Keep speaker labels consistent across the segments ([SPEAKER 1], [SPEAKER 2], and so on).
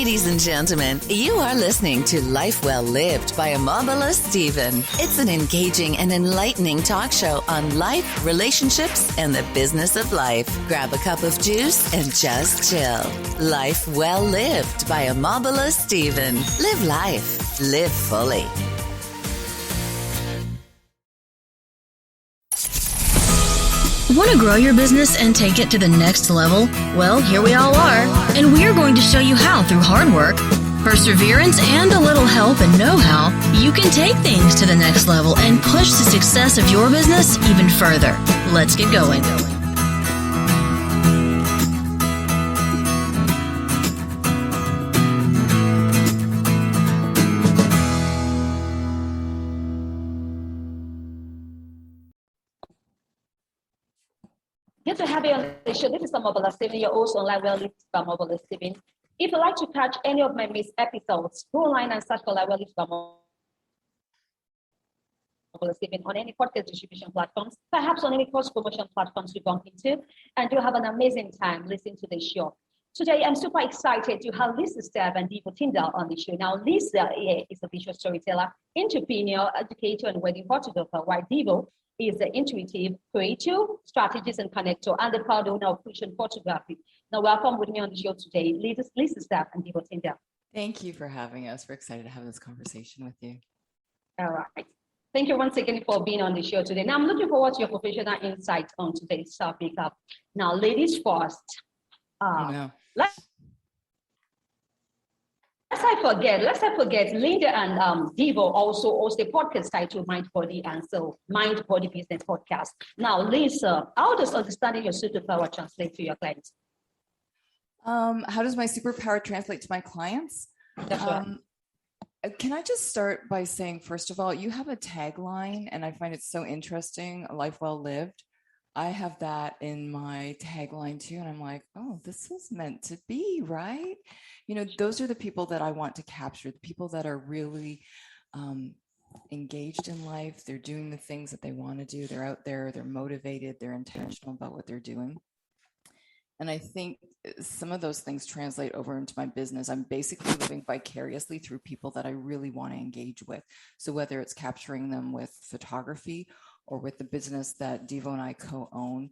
[SPEAKER 1] Ladies and gentlemen, you are listening to Life Well Lived by Amabala Stephen. It's an engaging and enlightening talk show on life, relationships, and the business of life. Grab a cup of juice and just chill. Life Well Lived by Amabala Stephen. Live life. Live fully.
[SPEAKER 2] Want to grow your business and take it to the next level? Well, here we all are, and we are going to show you how through hard work, perseverance, and a little help and know-how, you can take things to the next level and push the success of your business even further. Let's get going.
[SPEAKER 3] Good to have you on the show. This is Amabala Stephen, your host on Life Well Lived by Amabala Stephen. If you'd like to catch any of my missed episodes, go online and search for Life Well Lived by Amabala Stephen on any podcast distribution platforms, perhaps on any cross-promotion platforms you bump into, and you'll have an amazing time listening to the show. Today, I'm super excited to have Lisa and Deevo Tindall on the show. Now, Lisa is a visual storyteller, entrepreneur, educator, and wedding photographer, while Deevo is the intuitive, creative, strategist, and connector, and the proud owner of Fusion Photography. Now, welcome with me on the show today, Lisa and Deevo Tindall.
[SPEAKER 4] Thank you for having us. We're excited to have this conversation with you.
[SPEAKER 3] All right. Thank you once again for being on the show today. Now, I'm looking forward to your professional insight on today's topic. Now, ladies first. Lest I forget, Linda and Deevo also host a podcast titled Mind, Body, and Soul, Mind, Body Business Podcast. Now, Lisa, how does understanding your superpower translate to your clients?
[SPEAKER 4] How does my superpower translate to my clients?
[SPEAKER 3] That's right.
[SPEAKER 4] Can I just start by saying, first of all, you have a tagline, and I find it so interesting, a life well lived. I have that in my tagline too. And I'm like, oh, this was meant to be, right? You know, those are the people that I want to capture, the people that are really engaged in life. They're doing the things that they want to do. They're out there, they're motivated, they're intentional about what they're doing. And I think some of those things translate over into my business. I'm basically living vicariously through people that I really want to engage with. So whether it's capturing them with photography or with the business that Deevo and I co-own,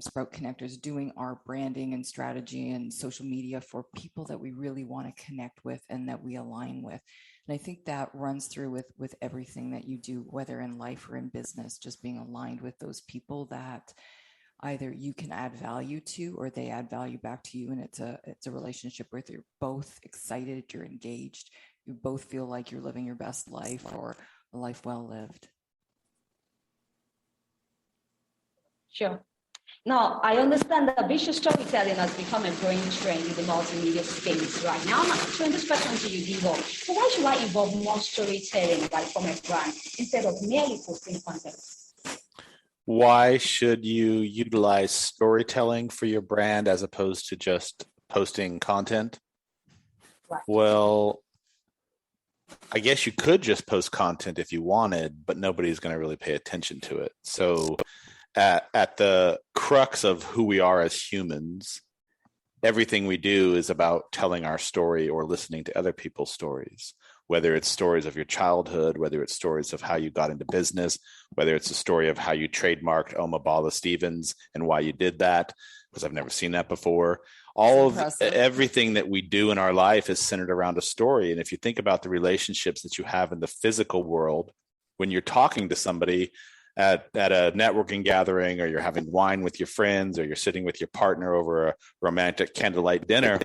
[SPEAKER 4] Sprout Connectors, doing our branding and strategy and social media for people that we really want to connect with and that we align with. And I think that runs through with everything that you do, whether in life or in business, just being aligned with those people that either you can add value to or they add value back to you. And it's a relationship where you're both excited, you're engaged, you both feel like you're living your best life or a life well lived.
[SPEAKER 3] Sure. Now, I understand that visual storytelling has become a growing trend in the multimedia space right now. I'm throwing this question to you, Deevo. So why should I involve more storytelling, like from a brand, instead of merely posting content?
[SPEAKER 5] Why should you utilize storytelling for your brand as opposed to just posting content?
[SPEAKER 3] Right.
[SPEAKER 5] Well, I guess you could just post content if you wanted, but nobody's going to really pay attention to it. So at the crux of who we are as humans, everything we do is about telling our story or listening to other people's stories, whether it's stories of your childhood, whether it's stories of how you got into business, whether it's a story of how you trademarked Amabala Stevens and why you did that, because I've never seen that before. Everything that we do in our life is centered around a story. And if you think about the relationships that you have in the physical world, when you're talking to somebody at a networking gathering, or you're having wine with your friends, or you're sitting with your partner over a romantic candlelight dinner,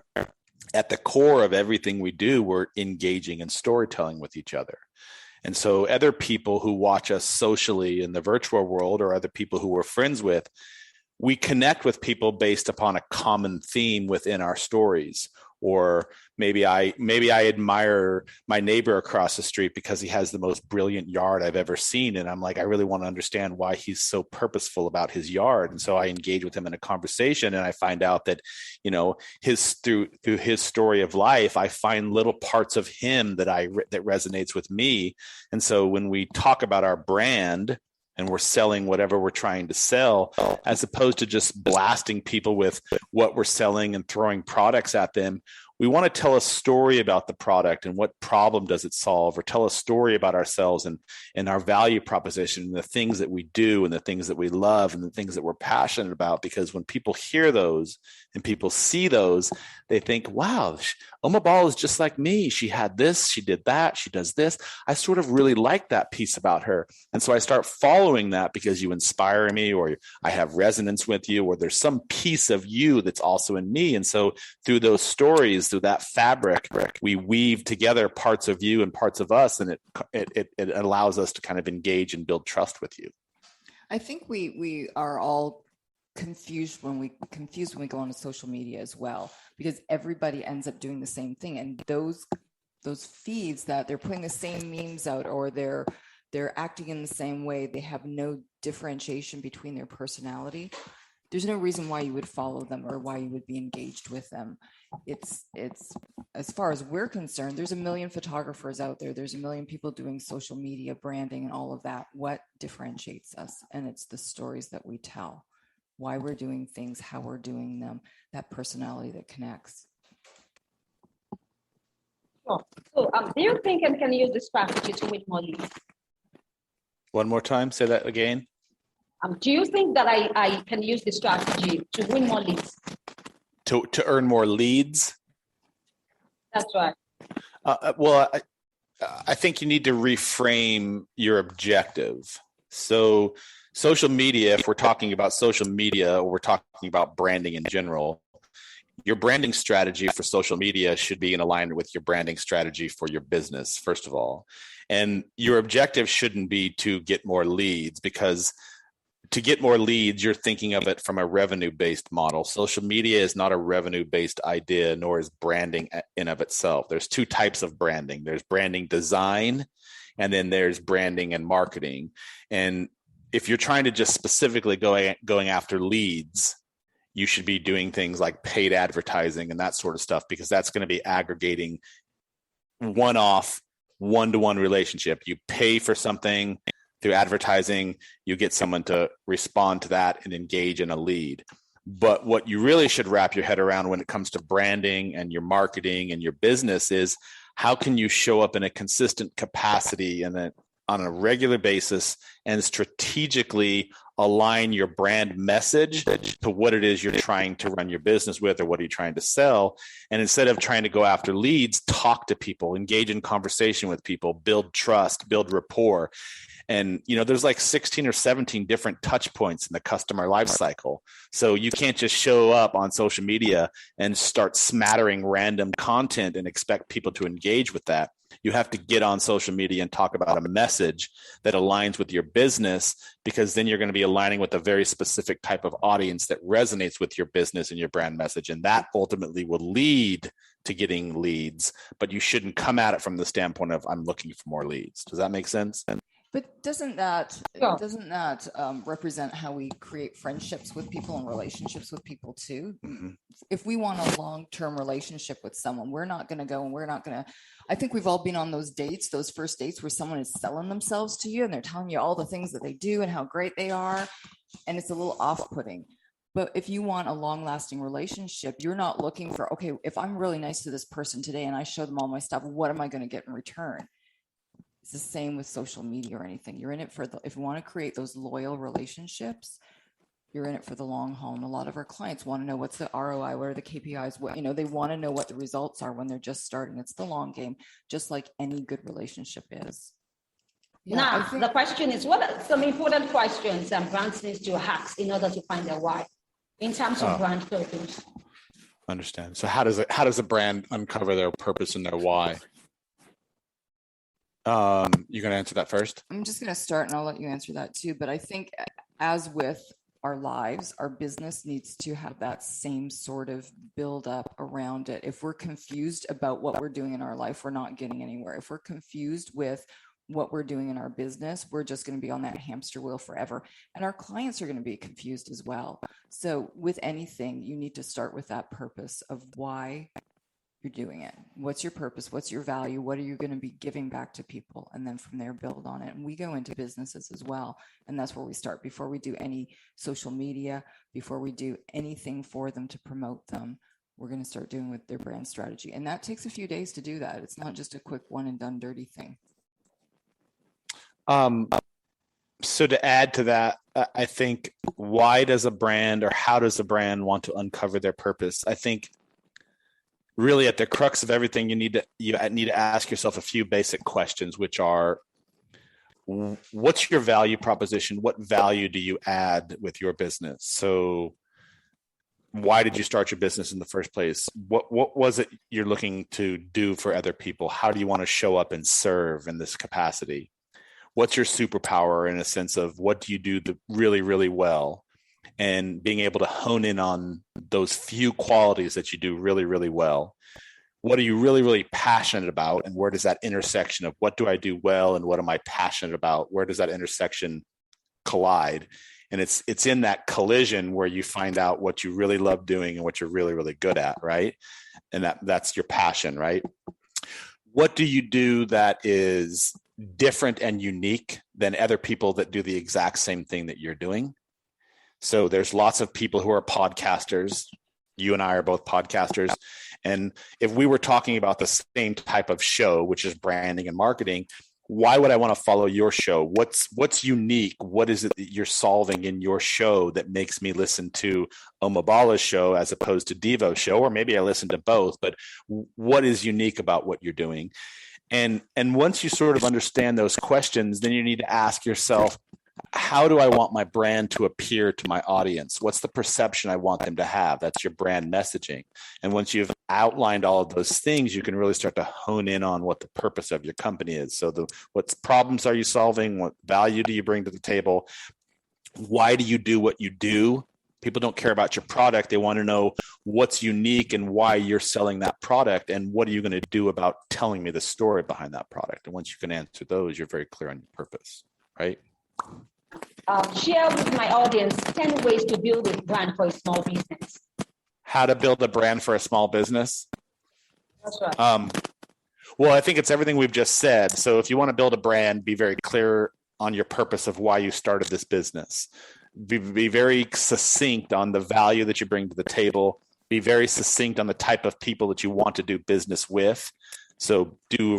[SPEAKER 5] at the core of everything we do, we're engaging in storytelling with each other. And so other people who watch us socially in the virtual world, or other people who we're friends with, we connect with people based upon a common theme within our stories. Or maybe I admire my neighbor across the street because he has the most brilliant yard I've ever seen. And I'm like, I really want to understand why he's so purposeful about his yard. And so I engage with him in a conversation, and I find out that, you know, through his story of life, I find little parts of him that resonates with me. And so when we talk about our brand, and we're selling whatever we're trying to sell, as opposed to just blasting people with what we're selling and throwing products at them, we want to tell a story about the product and what problem does it solve, or tell a story about ourselves and our value proposition and the things that we do and the things that we love and the things that we're passionate about. Because when people hear those and people see those, they think, wow, Oma Ball is just like me. She had this, she did that, she does this. I sort of really like that piece about her. And so I start following that because you inspire me, or I have resonance with you, or there's some piece of you that's also in me. And so through those stories, through that fabric, we weave together parts of you and parts of us, and it allows us to kind of engage and build trust with you.
[SPEAKER 4] I think we are all confused when we go on social media as well, because everybody ends up doing the same thing, and those feeds that they're putting the same memes out, or they're acting in the same way, they have no differentiation between their personality. There's no reason why you would follow them or why you would be engaged with them. It's as far as we're concerned, there's a million photographers out there. There's a million people doing social media branding and all of that. What differentiates us? And it's the stories that we tell, why we're doing things, how we're doing them, that personality that connects.
[SPEAKER 3] So do you think I can use this strategy to win more leads?
[SPEAKER 5] One more time, say that again.
[SPEAKER 3] Do you think that I can use this strategy to win more leads?
[SPEAKER 5] To earn more leads?
[SPEAKER 3] That's right.
[SPEAKER 5] Well, I think you need to reframe your objective. So social media, if we're talking about social media, or we're talking about branding in general, your branding strategy for social media should be in alignment with your branding strategy for your business, first of all. And your objective shouldn't be to get more leads, because to get more leads, you're thinking of it from a revenue-based model. Social media is not a revenue-based idea, nor is branding in of itself. There's two types of branding. There's branding design, and then there's branding and marketing. And if you're trying to just specifically going after leads, you should be doing things like paid advertising and that sort of stuff, because that's going to be aggregating one-off, one-to-one relationship. You pay for something through advertising, you get someone to respond to that and engage in a lead. But what you really should wrap your head around when it comes to branding and your marketing and your business is, how can you show up in a consistent capacity and on a regular basis and strategically align your brand message to what it is you're trying to run your business with, or what are you trying to sell. And instead of trying to go after leads, talk to people, engage in conversation with people, build trust, build rapport. And, there's like 16 or 17 different touch points in the customer life cycle. So you can't just show up on social media and start smattering random content and expect people to engage with that. You have to get on social media and talk about a message that aligns with your business, because then you're going to be aligning with a very specific type of audience that resonates with your business and your brand message. And that ultimately will lead to getting leads, but you shouldn't come at it from the standpoint of, I'm looking for more leads. Does that make sense?
[SPEAKER 4] But doesn't that represent how we create friendships with people and relationships with people too? Mm-hmm. If we want a long-term relationship with someone, we're not going to go and we're not going to. I think we've all been on those dates, those first dates where someone is selling themselves to you and they're telling you all the things that they do and how great they are, and it's a little off-putting. But if you want a long-lasting relationship, you're not looking for, okay, if I'm really nice to this person today and I show them all my stuff, what am I going to get in return? It's the same with social media or anything. You're in it for if you want to create those loyal relationships, you're in it for the long haul. And a lot of our clients want to know what's the ROI, what are the KPIs, they want to know what the results are when they're just starting. It's the long game, just like any good relationship is.
[SPEAKER 3] Yeah, now, the question is, what are some important questions that brands need to ask in order to find their why in terms of brand focus?
[SPEAKER 5] Understand. So how does a brand uncover their purpose and their why? You're going to answer that first?
[SPEAKER 4] I'm just going to start and I'll let you answer that too. But I think as with our lives, our business needs to have that same sort of build up around it. If we're confused about what we're doing in our life, we're not getting anywhere. If we're confused with what we're doing in our business, we're just going to be on that hamster wheel forever. And our clients are going to be confused as well. So with anything, you need to start with that purpose of why you're doing it. What's your purpose? What's your value? What are you going to be giving back to people? And then from there, build on it. And we go into businesses as well. And that's where we start before we do any social media, before we do anything for them to promote them. we're going to start doing with their brand strategy. And that takes a few days to do that. It's not just a quick one and done dirty thing.
[SPEAKER 5] So to add to that, I think, why does a brand, or how does a brand want to uncover their purpose? I think really at the crux of everything, you need to ask yourself a few basic questions, which are, what's your value proposition? What value do you add with your business? So why did you start your business in the first place? What was it you're looking to do for other people? How do you want to show up and serve in this capacity? What's your superpower, in a sense of what do you do really, really well? And being able to hone in on those few qualities that you do really, really well. What are you really, really passionate about? And where does that intersection of what do I do well and what am I passionate about? Where does that intersection collide? And it's in that collision where you find out what you really love doing and what you're really, really good at, right? And that's your passion, right? What do you do that is different and unique than other people that do the exact same thing that you're doing? So there's lots of people who are podcasters. You and I are both podcasters. And if we were talking about the same type of show, which is branding and marketing, why would I want to follow your show? What's unique? What is it that you're solving in your show that makes me listen to Omabala's show as opposed to Deevo's show? Or maybe I listen to both, but what is unique about what you're doing? And once you sort of understand those questions, then you need to ask yourself, how do I want my brand to appear to my audience? What's the perception I want them to have? That's your brand messaging. And once you've outlined all of those things, you can really start to hone in on what the purpose of your company is. So what problems are you solving? What value do you bring to the table? Why do you do what you do? People don't care about your product. They want to know what's unique and why you're selling that product, and what are you going to do about telling me the story behind that product. And once you can answer those, you're very clear on your purpose, right?
[SPEAKER 3] Share with my audience 10 ways to build a brand for a small business.
[SPEAKER 5] How to build a brand for a small business?
[SPEAKER 3] That's right.
[SPEAKER 5] Well, I think it's everything we've just said. So if you want to build a brand, be very clear on your purpose of why you started this business. Be very succinct on the value that you bring to the table. Be very succinct on the type of people that you want to do business with. So do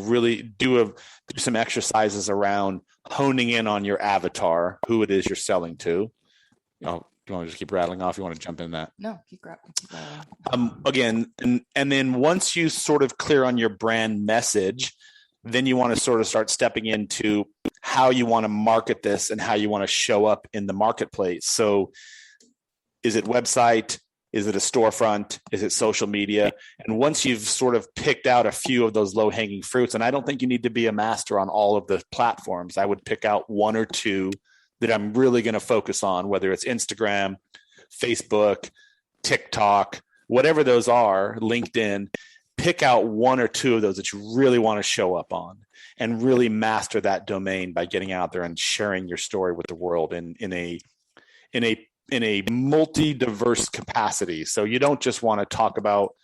[SPEAKER 5] some exercises around honing in on your avatar, who it is you're selling to. Do you want to just keep rattling off? You want to jump in that?
[SPEAKER 4] No, keep rattling.
[SPEAKER 5] Again, and then once you sort of clear on your brand message, then you want to sort of start stepping into how you want to market this and how you want to show up in the marketplace. So is it website? Is it a storefront? Is it social media? And once you've sort of picked out a few of those low-hanging fruits, and I don't think you need to be a master on all of the platforms. I would pick out one or two that I'm really going to focus on, whether it's Instagram, Facebook, TikTok, whatever those are, LinkedIn. Pick out one or two of those that you really want to show up on, and really master that domain by getting out there and sharing your story with the world in a multi-diverse capacity. So you don't just want to talk about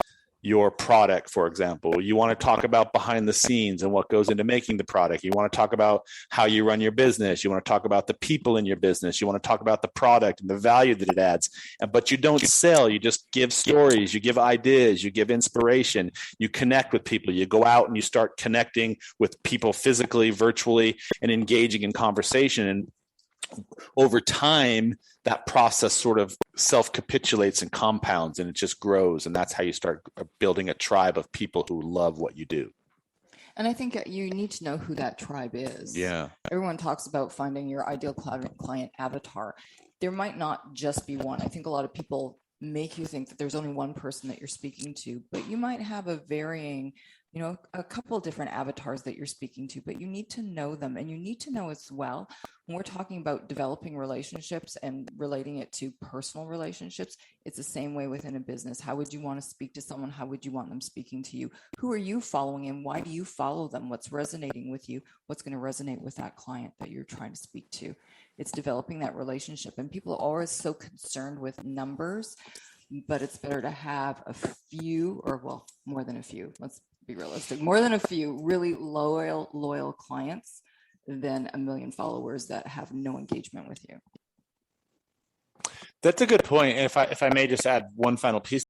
[SPEAKER 5] your product, for example. You want to talk about behind the scenes and what goes into making the product. You want to talk about how you run your business. You want to talk about the people in your business. You want to talk about the product and the value that it adds. But you don't sell. You just give stories. You give ideas. You give inspiration. You connect with people. You go out and you start connecting with people physically, virtually, and engaging in conversation. And over time, that process sort of self-capitulates and compounds, and it just grows. And that's how you start building a tribe of people who love what you do.
[SPEAKER 4] And I think you need to know who that tribe is.
[SPEAKER 5] Yeah.
[SPEAKER 4] Everyone talks about finding your ideal client avatar. There might not just be one. I think a lot of people make you think that there's only one person that you're speaking to, but you might have a varying, a couple of different avatars that you're speaking to, but you need to know them. And you need to know as well, when we're talking about developing relationships and relating it to personal relationships, it's the same way within a business. How would you want to speak to someone? How would you want them speaking to you? Who are you following and why do you follow them? What's resonating with you? What's going to resonate with that client that you're trying to speak to? It's developing that relationship. And people are always so concerned with numbers, but it's better to have a few, or well, more than a few. Let's be realistic. More than a few really loyal clients than a million followers that have no engagement with you.
[SPEAKER 5] That's a good point. And if I may just add one final piece